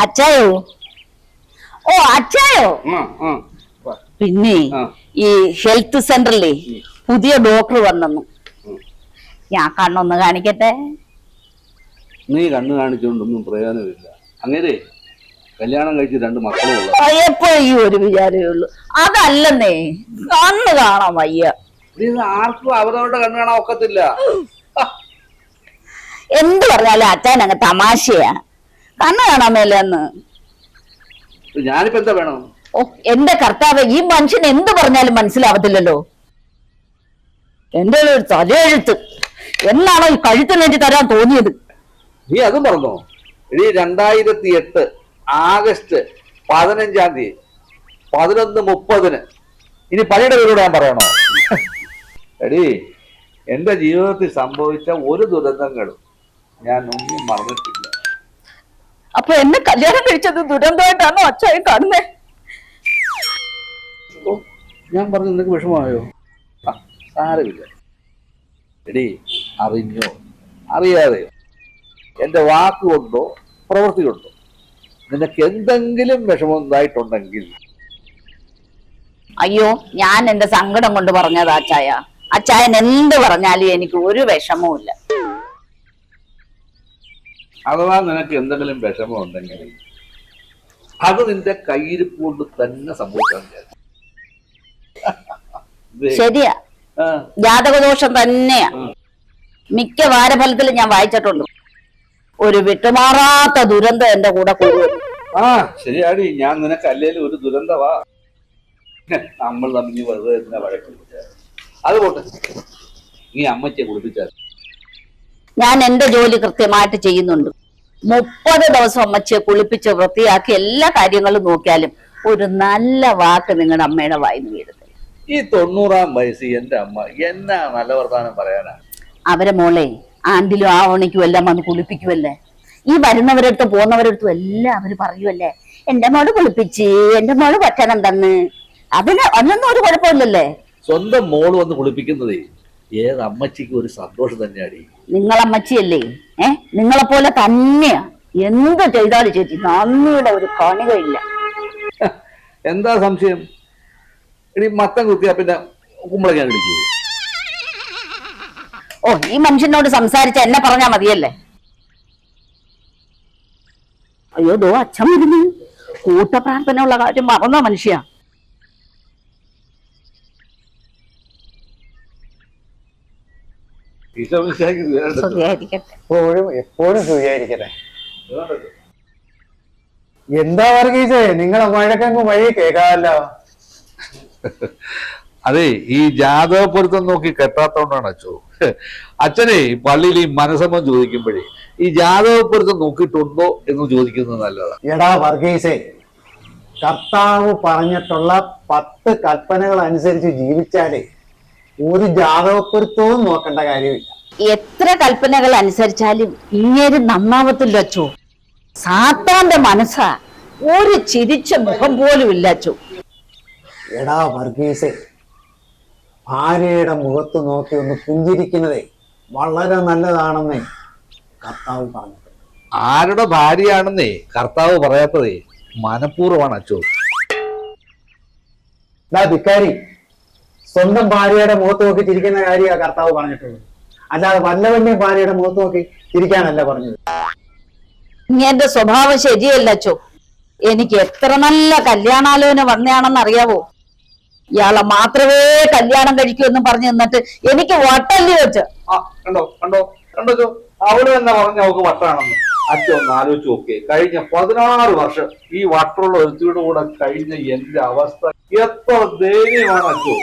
അച്ചായോ? ഓ അച്ചായോ? പിന്നെ ഈ ഹെൽത്ത് സെന്ററിലെ പുതിയ ഡോക്ടർ വന്നു. ഞാൻ കണ്ണൊന്ന് കാണിക്കട്ടെ. നീ കണ്ണ് കാണിച്ചുകൊണ്ടൊന്നും പ്രയോജനമില്ല. അങ്ങനെ കല്യാണം കഴിച്ച് 2 മക്കളും എപ്പോ ഈ ഒരു വിചാരമേ ഉള്ളൂ. അതല്ലെന്നേ, കണ്ണ് കാണാൻ വയ്യ. ആർക്കും അവരവരുടെ കണ്ണ് കാണാൻ ഒക്കത്തില്ല. എന്ത് പറഞ്ഞാലും അച്ഛൻ അങ്ങ് തമാശയാ. കണ്ണ് കാണാൻ മേലെന്ന്. ഞാനിപ്പോ എന്താ വേണം? ഓ എന്റെ കർത്താവ്, ഈ മനുഷ്യൻ എന്ത് പറഞ്ഞാലും മനസ്സിലാവത്തില്ലല്ലോ. എന്റെ ഒരു തലയെഴുത്ത് എന്നാണോ ഈ കഴുത്തിനെഞ്ചി തരാൻ തോന്നിയത്? നീ അതും പറഞ്ഞോ? 2008 ആഗസ്റ്റ് 15-ാം തീയതി 11:30 ഇനി പള്ളിയുടെ പേരോട് ഞാൻ പറയണോ? എടീ, എന്റെ ജീവിതത്തിൽ സംഭവിച്ച ഒരു ദുരന്തങ്ങളും ഞാൻ ഒന്നും മറന്നിട്ടില്ല. അപ്പൊ എന്നെ കല്യാണം കഴിച്ചത് ദുരന്തമായിട്ടാണോ അച്ഛൻ കാണുന്നേ? ഓ, ഞാൻ പറഞ്ഞു നിനക്ക് വിഷമമായോ? സാരമില്ല. എടീ, അറിഞ്ഞോ അറിയാതെയോ എന്റെ വാക്കുകൊണ്ടോ പ്രവൃത്തി കൊണ്ടോ നിനക്ക് എന്തെങ്കിലും വിഷമം ഉണ്ടായിട്ടുണ്ടെങ്കിൽ അയ്യോ, ഞാൻ എന്റെ സങ്കടം കൊണ്ട് പറഞ്ഞതാ അച്ചായ. അച്ചായൻ എന്ത് പറഞ്ഞാലും എനിക്ക് ഒരു വിഷമവും. അഥവാ നിനക്ക് എന്തെങ്കിലും വിഷമം ഉണ്ടെങ്കിൽ അത് നിന്റെ കയ്യിരിപ്പ് കൊണ്ട് തന്നെ സംഭവിക്കാൻ. ശരിയാ, ജാതകദോഷം തന്നെയാ. മിക്ക വാരഫലത്തിലും ഞാൻ വായിച്ചിട്ടുണ്ട്. ഒരു വിട്ടുമാറാത്ത ദുരന്തം എന്റെ കൂടെ കൂടും. ശരിയാടി, ഞാൻ നിനക്ക് അല്ലേലും ഒരു ദുരന്തവാ. നമ്മൾ തമ്മിൽ വെറുതെ എന്തിനാ വഴക്ക്? അത് പോട്ടെ, നീ അമ്മച്ചിയെ കുളിപ്പിച്ചാൽ. ഞാൻ എന്റെ ജോലി കൃത്യമായിട്ട് ചെയ്യുന്നുണ്ട്. 30 ദിവസം അമ്മച്ചിയെ കുളിപ്പിച്ച് വൃത്തിയാക്കി എല്ലാ കാര്യങ്ങളും നോക്കിയാലും ഒരു നല്ല വാക്ക് നിങ്ങളുടെ അമ്മയുടെ വായിന്ന് വീഴത്തില്ല. ഈ 90-ാം വയസ്സിൽ എന്റെ അമ്മ എന്നാ നല്ല വർത്താനം പറയാനാ? അവരെ മോളെ ആണ്ടിലും ആ ഓണിക്കും എല്ലാം വന്ന് കുളിപ്പിക്കുമല്ലേ. ഈ വരുന്നവരടുത്ത് പോകുന്നവരടുത്തും എല്ലാം അവര് പറയുമല്ലേ, എന്റെ മോള് കുളിപ്പിച്ച്, എന്റെ മോള് ഭക്ഷണം തന്ന്. അതിനൊന്നും ഒരു കുഴപ്പമില്ലല്ലേ. സ്വന്തം മോള് വന്ന് കുളിപ്പിക്കുന്നതേ ഏത് അമ്മച്ചിക്ക് ഒരു സന്തോഷം തന്നെയാടി. നിങ്ങളമ്മച്ചിയല്ലേ? നിങ്ങളെപ്പോലെ തന്നെയാ. എന്ത് ചെയ്താലും ചേച്ചി നന്ദിയുടെ ഒരു കണികയില്ല. എന്താ സംശയം? ഇനി മത്തം കുത്തിയാ പിന്നെ കുമ്പളങ്ങ കിടിക്കൂ. ഓ, ഈ മനുഷ്യനോട് സംസാരിച്ച എന്നെ പറഞ്ഞാ മതിയല്ലേ. അയ്യോ, ദോ അച്ഛൻ വരുന്നു. കൂട്ടപ്രാർത്ഥന ഉള്ള കാര്യം മറന്ന മനുഷ്യ. എപ്പോഴും സുഖിയായിരിക്കട്ടെ. എന്താ വർഗീസേ, നിങ്ങളെ വഴക്കങ്ങ് വഴി കേൾക്കാമല്ലോ. അതെ, ഈ ജാതക പൊരുത്തം നോക്കി കെട്ടാത്തോണ്ടാണ് അച്ഛോ. അച്ഛനെ പള്ളിയിൽ ഈ മനസ്സമ്മം ചോദിക്കുമ്പോഴേ ഈ ജാതക പൊരുത്തം നോക്കിയിട്ടുണ്ടോ എന്ന് ചോദിക്കുന്നത് നല്ലതാണ്. എടാ വർഗീസേ, കർത്താവ് പറഞ്ഞിട്ടുള്ള 10 കൽപ്പനകൾ അനുസരിച്ച് ജീവിച്ചാലേ ഒരു ജാതകപ്പൊരുത്തവും നോക്കേണ്ട കാര്യമില്ല. എത്ര കൽപ്പനകൾ അനുസരിച്ചാലും ഇങ്ങേര് നന്നാവത്തില്ല അച്ചോ. സാത്താന്റെ മനസ്സാ. ഒരു ചിരിച്ച മുഖം പോലും ഇല്ല അച്ചോ. എടാ വർഗീസേ, ഭാര്യയുടെ മുഖത്ത് നോക്കി ഒന്ന് പുഞ്ചിരിക്കുന്നതേ വളരെ നല്ലതാണെന്നേ കർത്താവ് പറഞ്ഞിട്ടുണ്ട്. ആരുടെ ഭാര്യയാണെന്നേ കർത്താവ് പറയാത്തതേ മനഃപൂർവ്വമാണ് അച്ചോ. ധിക്കാരി, സ്വന്തം ഭാര്യയുടെ മുഖത്ത് നോക്കി ചിരിക്കുന്ന കാര്യമാണ് കർത്താവ് പറഞ്ഞിട്ടുള്ളത്. അല്ലാതെ വല്ലവന്റെയും ഭാര്യയുടെ മുഖത്ത് നോക്കി ചിരിക്കാനല്ല പറഞ്ഞത്. ഇങ്ങന്റെ സ്വഭാവം ശരിയല്ല അച്ചോ. എനിക്ക് എത്ര നല്ല കല്യാണാലോചന വന്നയാണെന്ന് അറിയാവോ. ഇയാളെ മാത്രമേ കല്യാണം കഴിക്കൂ എന്ന് പറഞ്ഞു നിന്നിട്ട് എനിക്ക് വട്ടല്ലി വെച്ച്. കണ്ടോ കണ്ടോ കണ്ടോ, അവള് തന്നെ പറഞ്ഞ അവൾക്ക് വട്ടാണെന്ന്. അച്ഛൻ ഒന്ന് ആലോചിച്ച് നോക്കേ, കഴിഞ്ഞ 16 വർഷം ഈ വട്ടുള്ള ഒരുത്തിയുടെ കൂടെ കഴിഞ്ഞ എന്റെ അവസ്ഥ എത്ര ദയനീയമാണ് അച്ഛോ.